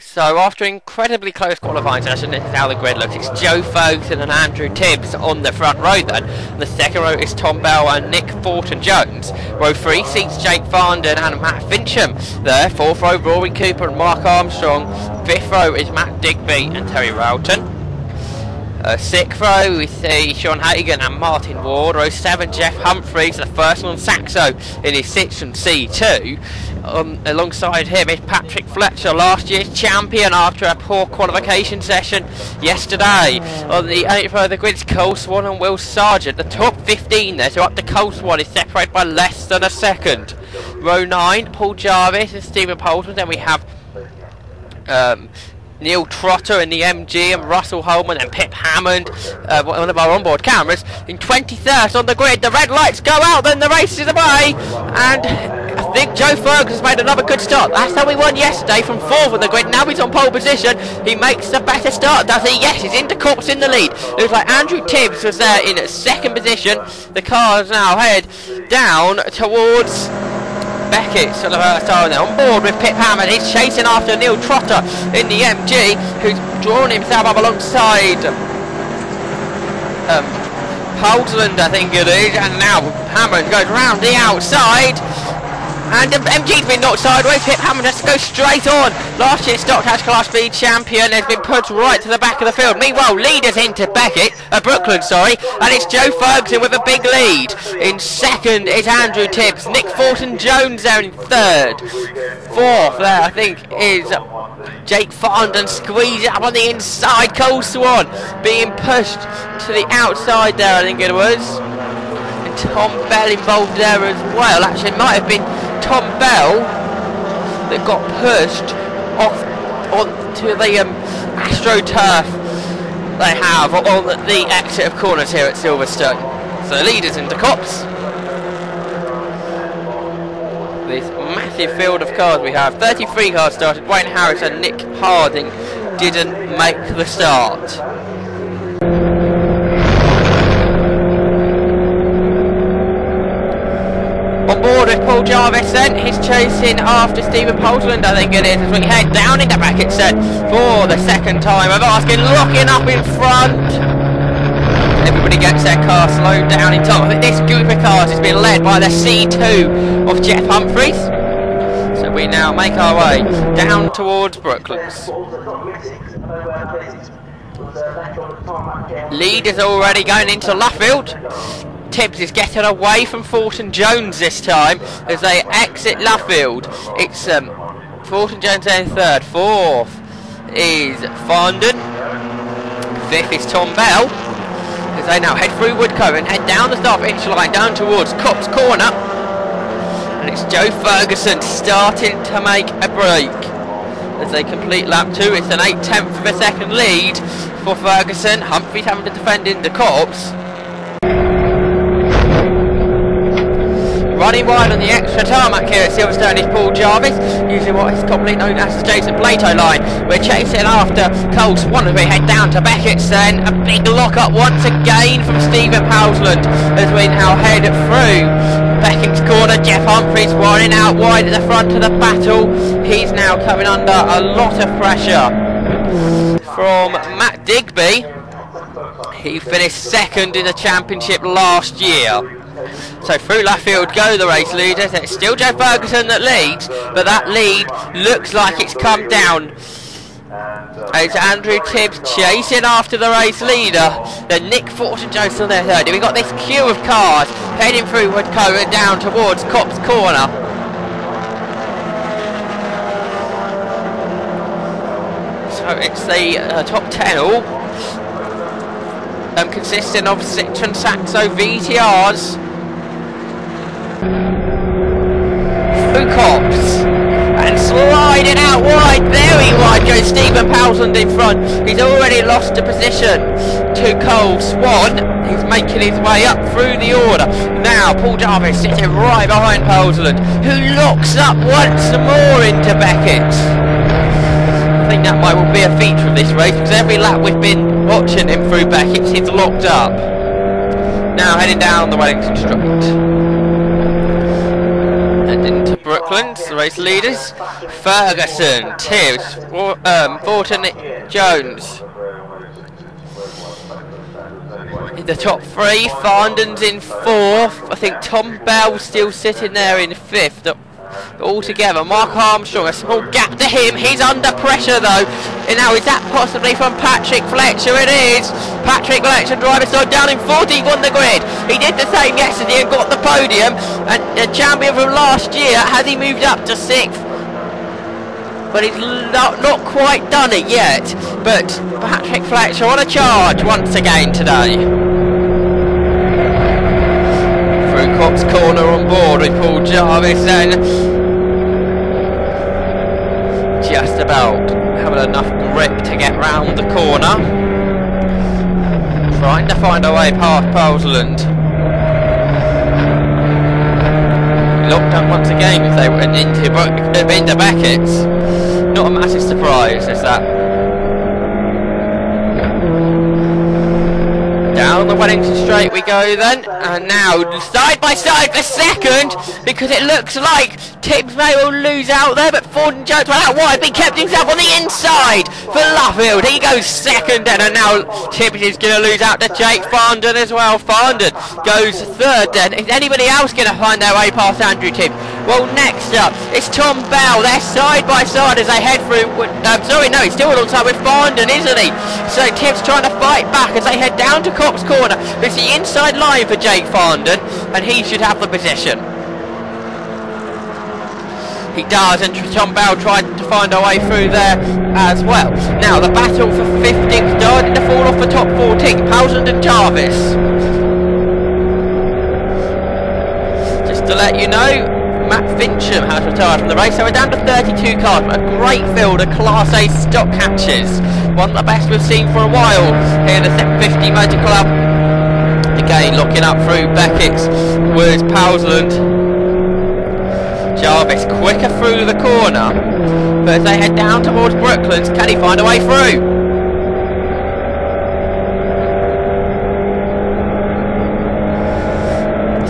So after an incredibly close qualifying session, this is how the grid looks. It's Joe Ferguson and Andrew Tibbs on the front row then. The second row is Tom Bell and Nick Fortin-Jones. Row 3 seats Jake Farndon and Matt Fincham. There, fourth row Rory Cooper and Mark Armstrong. Fifth row is Matt Digby and Terry Rowton. Sixth row we see Sean Hagan and Martin Ward. Row 7 Jeff Humphreys, the first on Saxo in his Citroen C2. Alongside him is Patrick Fletcher, last year's champion after a poor qualification session yesterday. On the 8th row of the grid is Cole Swan and Will Sargent. The top 15 there, so up to Cole Swan is separated by less than a second. Row 9, Paul Jarvis and Stephen Poulton. Then we have Neil Trotter in the MG and Russell Holman and Pip Hammond, one of our onboard cameras, in 23rd on the grid. The red lights go out, then the race is away, and I think Joe Ferguson's made another good start. That's how we won yesterday, from 4th on the grid. Now he's on pole position. He makes a better start, does he? Yes, he's into Corpse in the lead. It looks like Andrew Tibbs was there in 2nd position. The cars now head down towards Beckett, sort of there on board with Pip Hammond. He's chasing after Neil Trotter in the MG, who's drawn himself up alongside Poultland, I think it is, and now Hammond goes round the outside. And the MG's been knocked sideways. Pip Hammond has to go straight on. Last year's Stockhouse Class B champion has been put right to the back of the field. Meanwhile, leaders into Brooklyn, and it's Joe Ferguson with a big lead. In 2nd is Andrew Tibbs. Nick Fortin-Jones there in 3rd. 4th there, I think, is Jake Farndon. Squeeze it up on the inside. Cole Swan being pushed to the outside there, I think it was. And Tom Bell involved there as well. Actually, it might have been Tom Bell that got pushed off onto the AstroTurf they have on the exit of corners here at Silverstone. So leaders into Cops. This massive field of cars we have. 33 cars started. Wayne Harris and Nick Harding didn't make the start. On board with Paul Jarvis then, he's chasing after Stephen Poultland, I think it is, as we head down into Beckett then for the 2nd time of asking, locking up in front. Everybody gets their car slowed down in time. I think this group of cars has been led by the C2 of Jeff Humphreys. So we now make our way down towards Brooklands. Lead is already going into Luffield. Tibbs is getting away from Fortin-Jones this time as they exit Luffield. It's Fortin-Jones in 3rd. 4th is Farndon. 5th is Tom Bell as they now head through Woodcote and head down the start finish line down towards Cops Corner. And it's Joe Ferguson starting to make a break as they complete lap 2. It's an 8/10 of a second lead for Ferguson. Humphreys having to defend in the Cops. Running wide on the extra tarmac here at Silverstone is Paul Jarvis, using what is commonly known as the Jason Plato line. We're chasing after Cole Swan as we head down to Beckett's then. A big lock-up once again from Stephen Poultland as we now head through Beckett's corner. Jeff Humphreys running out wide at the front of the battle. He's now coming under a lot of pressure from Matt Digby. He finished 2nd in the championship last year. So through Luffield go the race leaders. It's still Joe Ferguson that leads, but that lead looks like it's come down. It's Andrew Tibbs chasing after the race leader. Then Nick Fortin-Jones on their 3rd. We've got this queue of cars heading through Woodcote and down towards Cops Corner. So it's the top 10 all. Consisting of Citroen Saxo VTRs. Through Cops and sliding out wide, very wide goes Stephen Poultland in front. He's already lost a position to Cole Swan. He's making his way up through the order. Now Paul Jarvis sitting right behind Poultland, who locks up once more into Beckett. I think that might well be a feature of this race, because every lap we've been watching him through Beckett, he's locked up. Now heading down the Wellington Straight. And into Brooklands, the race leaders. Ferguson, Tibbs, Thornton Jones. In the top three, Farndon's in fourth. I think Tom Bell's still sitting there in fifth. Altogether, Mark Armstrong, a small gap to him. He's under pressure though. And now is that possibly from Patrick Fletcher? It is. Patrick Fletcher, driver side down in 14th on the grid. He did the same yesterday and got the podium. And the champion from last year, has he moved up to 6th? But he's not quite done it yet. But Patrick Fletcher on a charge once again today. Through Cox Corner on board with Paul Jarvis then. Just about having enough grip to get round the corner. Trying to find a way past Powsland. Locked up once again if they went into Beckett's. Not a massive surprise, is that? Down the Wellington Straight we go then, and now side by side for second, because it looks like Tibbs may well lose out there, but Thornton Jones went out wide, but he kept himself on the inside for Luffield. He goes second then, and now Tibbs is going to lose out to Jake Farndon as well. Farndon goes third then. Is anybody else going to find their way past Andrew Tibbs? Well, next up, it's Tom Bell. They're side by side as they head through. He's still alongside with Farndon, isn't he? So Tibbs trying to fight back as they head down to Cox Corner. It's the inside line for Jake Farndon, and he should have the position. He does, and Tom Bell tried to find a way through there as well. Now, the battle for 15th starting to fall off the top 14. Powsland and Jarvis. Just to let you know, Matt Fincham has retired from the race, so we're down to 32 cars, but a great field of Class A stock catches. One of the best we've seen for a while here in the 750 Motor Club. Again, looking up through Beckett's was Powsland. Jarvis quicker through the corner, but as they head down towards Brooklands, can he find a way through?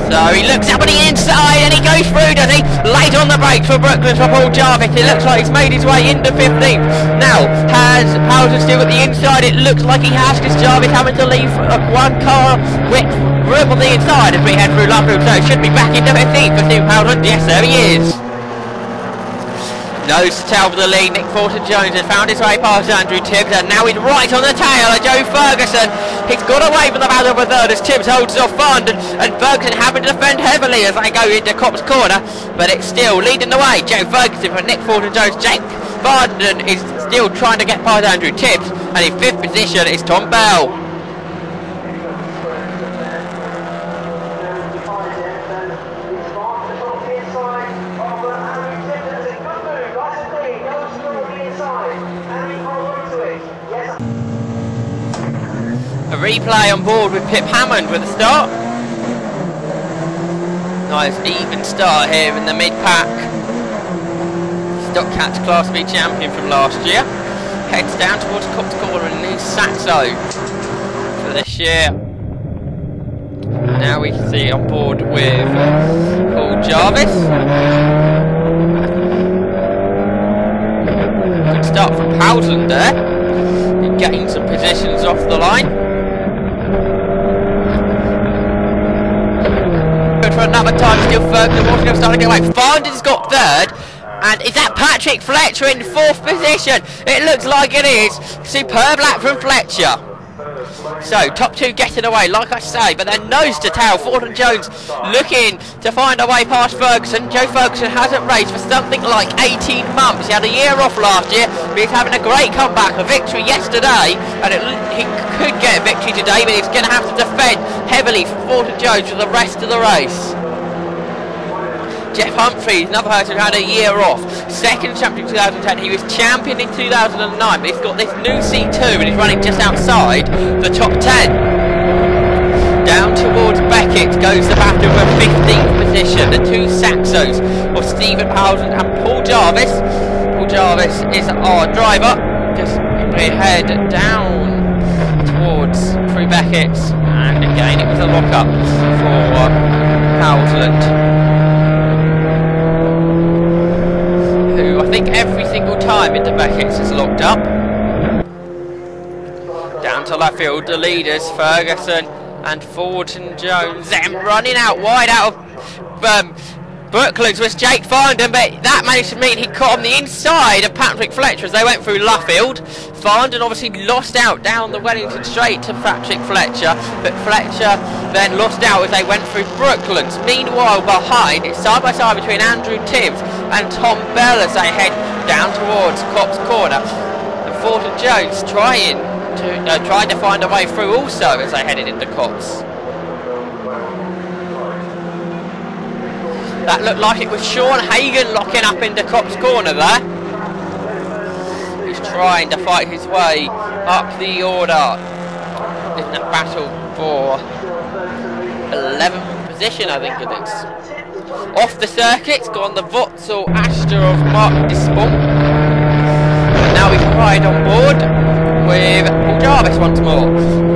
So he looks up on the inside and he goes through, does he? Late on the brakes for Brooklands for Paul Jarvis. It looks like he's made his way into 15th. Now, has Powsland still at the inside? It looks like he has, because Jarvis having to leave one car width room on the inside as we head through Luffield. So it should be back into 15th for Steve Powsland. Yes, there he is. Nose to tail for the lead. Nick Thornton Jones has found his way past Andrew Tibbs, and now he's right on the tail of Joe Ferguson. He's got away from the battle for third as Tibbs holds off Farndon, and Ferguson having to defend heavily as they go into Cops Corner, but it's still leading the way. Joe Ferguson for Nick Thornton Jones. Jake Farndon is still trying to get past Andrew Tibbs, and in 5th position is Tom Bell. A replay on board with Pip Hammond with a start. Nice even start here in the mid-pack. Stock Catch Class B champion from last year. Heads down towards Cops Corner and New Saxo for this year. Now we can see on board with Paul Jarvis. Good start from Powsland there. Getting some positions off the line. For another time, still Ferguson. What's going to start to get away? Farndon's got third, and is that Patrick Fletcher in 4th position? It looks like it is. Superb lap from Fletcher. So top two getting away, like I say, but then nose to tail. Thornton Jones looking to find a way past Ferguson. Joe Ferguson hasn't raced for something like 18 months. He had a year off last year, but he's having a great comeback, a victory yesterday, and he could get a victory today, but he's going to have to defend heavily for Thornton Jones for the rest of the race. Jeff Humphreys, another person who had a year off. Second champion in 2010. He was champion in 2009, but he's got this new C2 and he's running just outside the top 10. Down towards Beckett goes the battle for 15th position. The two Saxos of Stephen Powsland and Paul Jarvis. Paul Jarvis is our driver. Just we head down towards through Beckett, and again it was a lock-up for Powsland. think every single time into Beckett's is locked up. Down to left field, the leaders, Ferguson and Thornton Jones. Them running out wide out of Brooklands was Jake Farndon, but that managed to mean he caught on the inside of Patrick Fletcher as they went through Luffield. Farndon obviously lost out down the Wellington Straight to Patrick Fletcher, but Fletcher then lost out as they went through Brooklands. Meanwhile, behind, it's side by side between Andrew Tibbs and Tom Bell as they head down towards Cops Corner. And Thornton Jones trying to find a way through also as they headed into Cops. That looked like it was Sean Hagan locking up into Cops Corner there. He's trying to fight his way up the order in the battle for 11th position, I think it is. Off the circuit's gone the Vauxhall Astra of Mark Dispon. And now we can ride on board with Paul Jarvis once more.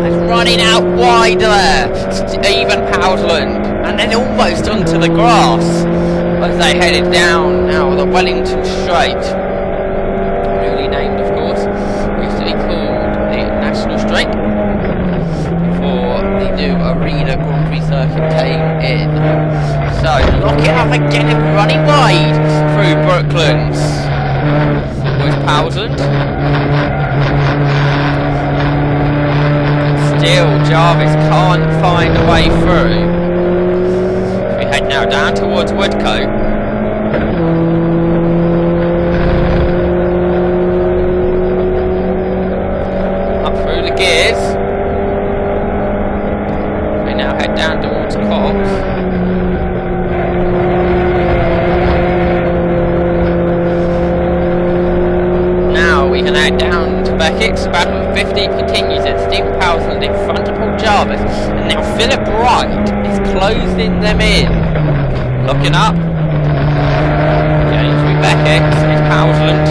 He's running out wide there, Stephen Powsland. And then almost onto the grass as they headed down now the Wellington Straight. Newly named, of course. Used to be called the National Straight before the new Arena Grand Prix circuit came in. So lock it up again and running wide through Brooklands with Powsland. Still Jarvis can't find a way through. Head now down towards Woodcote. Up through the gears. We now head down towards Cobbs. Now we can head down to Beckett's. Battle of 15 continues at Stephen Powsland in front of Paul Jarvis. And now Philip Wright is closing them in. Looking up. James with Beckett. It's Powsland.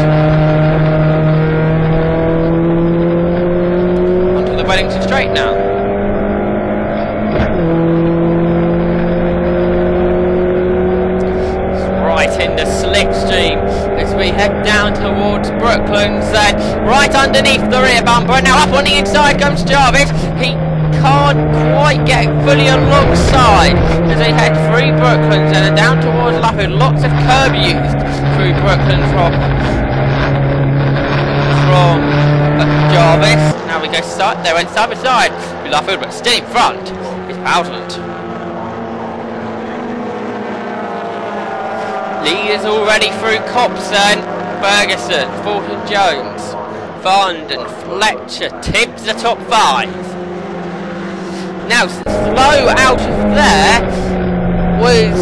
Onto the Wellington Straight now. It's right in the slipstream as we head down towards Brooklands. Right underneath the rear bumper. And now up on the inside comes Jarvis. He can't quite get fully alongside as they head through Brooklands and then down towards Luffield. Lots of curb used through Brooklands from Jarvis. Now we go side. They went side by side with Luffield, but still in front is Powsland. Leaders already through Copson, Ferguson, Thornton Jones, Farndon, Fletcher, Tibbs the top 5. Now, slow out of there was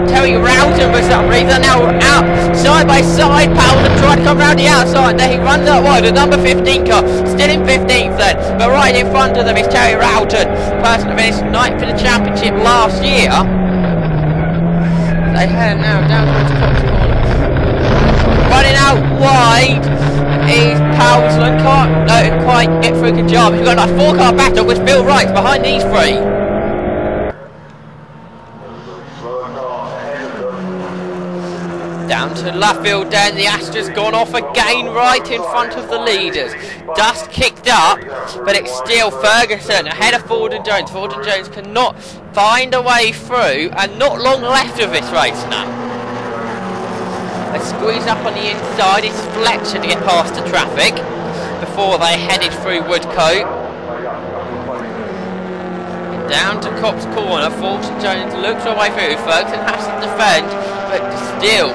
Terry Roughton for some reason. Now out side by side, Powsland tried to come round the outside. There he runs out wide. The number 15 car still in 15th then, but right in front of them is Terry Roughton, person who finished 9th for the championship last year. They head now down towards Cops Corner. Running out wide is Powsland. Can't quite get through the job. We've got a 4-car battle with Phil Wright behind these 3. Down to Luffield then, the Astra's gone off again right in front of the leaders. Dust kicked up, but it's still Ferguson ahead of Thornton Jones. Thornton Jones cannot find a way through, and not long left of this race now. They squeeze up on the inside, it's Fletcher to get past the traffic before they headed through Woodcote. Down to Cops Corner, Thornton Jones looks her way through, Ferguson has to defend, but still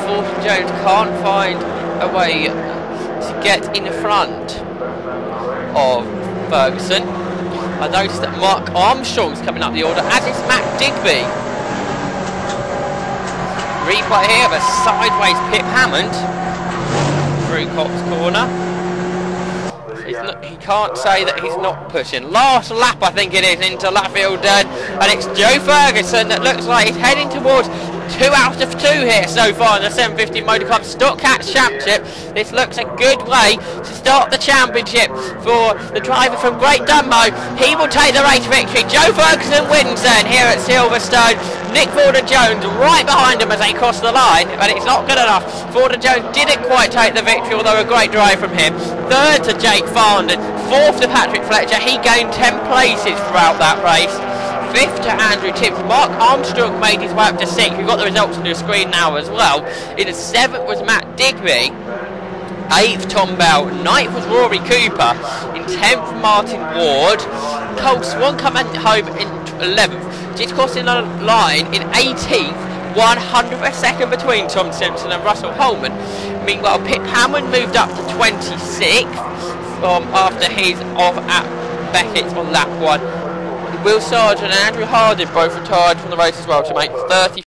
Thornton Jones can't find a way to get in front of Ferguson. I noticed that Mark Armstrong's coming up the order, as is Matt Digby. Replay here of a sideways Pip Hammond through Cops Corner. He can't say that he's not pushing. Last lap I think it is into Luffield, and it's Joe Ferguson that looks like he's heading towards 2 out of 2 here so far in the 750 Motor Club Stock Cats Championship. This looks a good way to start the championship for the driver from Great Dunmow. He will take the race victory. Joe Ferguson wins then here at Silverstone. Nick Forder-Jones right behind him as they cross the line, but it's not good enough. Forder-Jones didn't quite take the victory, although a great drive from him. Third to Jake Farndon, fourth to Patrick Fletcher. He gained 10 places throughout that race. Fifth to Andrew Tips. Mark Armstrong made his way up to 6th. We've got the results on your screen now as well. In the 7th was Matt Digby. 8th Tom Bell. 9th was Rory Cooper. In 10th Martin Ward. Cole Swan coming home in 11th. Just crossing the line in 18th. 100th a second between Tom Simpson and Russell Holman. Meanwhile, Pip Hammond moved up to 26th after he's off at Beckett's on lap 1. Will Sargent and Andrew Harding both retired from the race as well to make 30